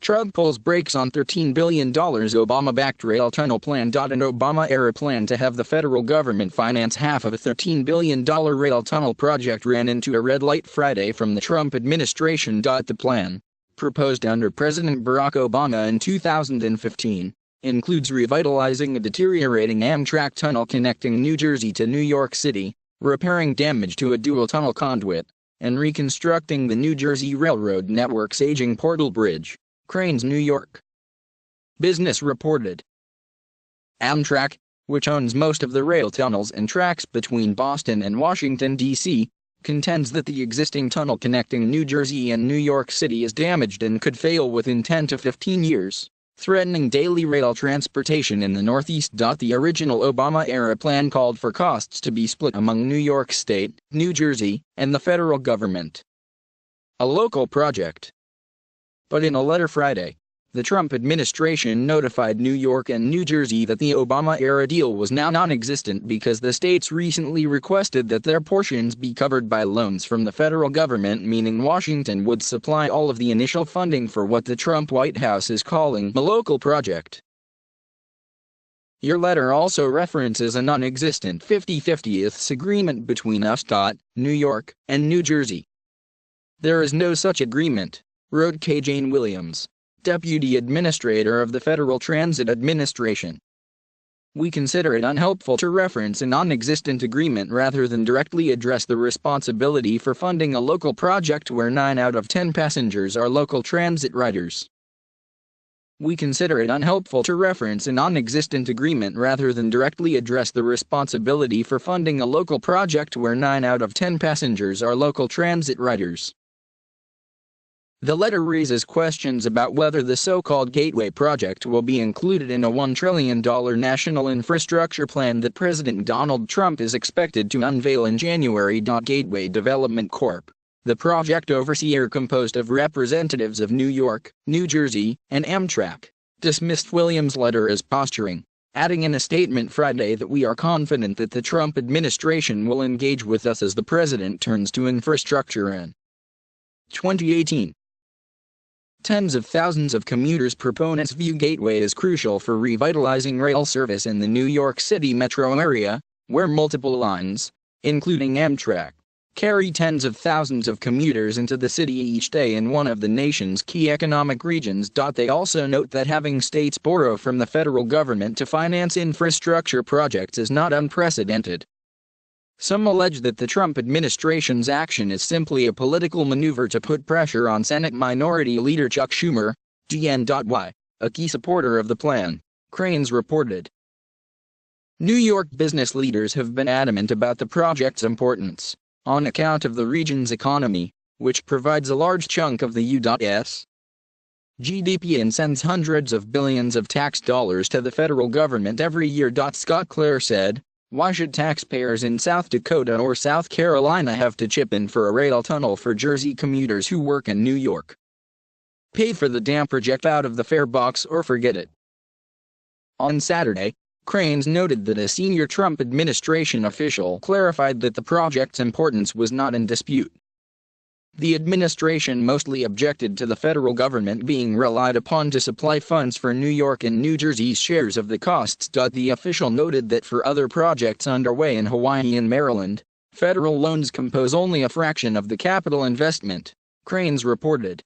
Trump pulls brakes on $13 billion Obama-backed rail tunnel plan. An Obama-era plan to have the federal government finance half of a $13 billion rail tunnel project ran into a red light Friday from the Trump administration. The plan, proposed under President Barack Obama in 2015, includes revitalizing a deteriorating Amtrak tunnel connecting New Jersey to New York City, repairing damage to a dual-tunnel conduit, and reconstructing the New Jersey Railroad network's aging Portal Bridge. Cranes, New York. Business reported. Amtrak, which owns most of the rail tunnels and tracks between Boston and Washington, D.C., contends that the existing tunnel connecting New Jersey and New York City is damaged and could fail within 10 to 15 years, threatening daily rail transportation in the Northeast. The original Obama-era plan called for costs to be split among New York State, New Jersey, and the federal government. A local project. But in a letter Friday, the Trump administration notified New York and New Jersey that the Obama-era deal was now non-existent because the states recently requested that their portions be covered by loans from the federal government, meaning Washington would supply all of the initial funding for what the Trump White House is calling a local project. Your letter also references a non-existent 50/50 agreement between us, New York, and New Jersey. There is no such agreement, wrote K. Jane Williams, Deputy Administrator of the Federal Transit Administration. We consider it unhelpful to reference a non-existent agreement rather than directly address the responsibility for funding a local project where 9 out of 10 passengers are local transit riders. We consider it unhelpful to reference a non-existent agreement rather than directly address the responsibility for funding a local project where 9 out of 10 passengers are local transit riders. The letter raises questions about whether the so-called Gateway project will be included in a $1 trillion national infrastructure plan that President Donald Trump is expected to unveil in January. Gateway Development Corp., the project overseer composed of representatives of New York, New Jersey, and Amtrak, dismissed Williams' letter as posturing, adding in a statement Friday that we are confident that the Trump administration will engage with us as the president turns to infrastructure in 2018. Tens of thousands of commuters proponents view Gateway as crucial for revitalizing rail service in the New York City metro area, where multiple lines, including Amtrak, carry tens of thousands of commuters into the city each day in one of the nation's key economic regions. They also note that having states borrow from the federal government to finance infrastructure projects is not unprecedented. Some allege that the Trump administration's action is simply a political maneuver to put pressure on Senate Minority Leader Chuck Schumer, DN.Y, a key supporter of the plan, Cranes reported. New York business leaders have been adamant about the project's importance, on account of the region's economy, which provides a large chunk of the U.S. GDP and sends hundreds of billions of tax dollars to the federal government every year. Scott Clare said, "Why should taxpayers in South Dakota or South Carolina have to chip in for a rail tunnel for Jersey commuters who work in New York? Pay for the damn project out of the fare box or forget it." On Saturday, Cranes noted that a senior Trump administration official clarified that the project's importance was not in dispute. The administration mostly objected to the federal government being relied upon to supply funds for New York and New Jersey's shares of the costs. The official noted that for other projects underway in Hawaii and Maryland, federal loans compose only a fraction of the capital investment, Cranes reported.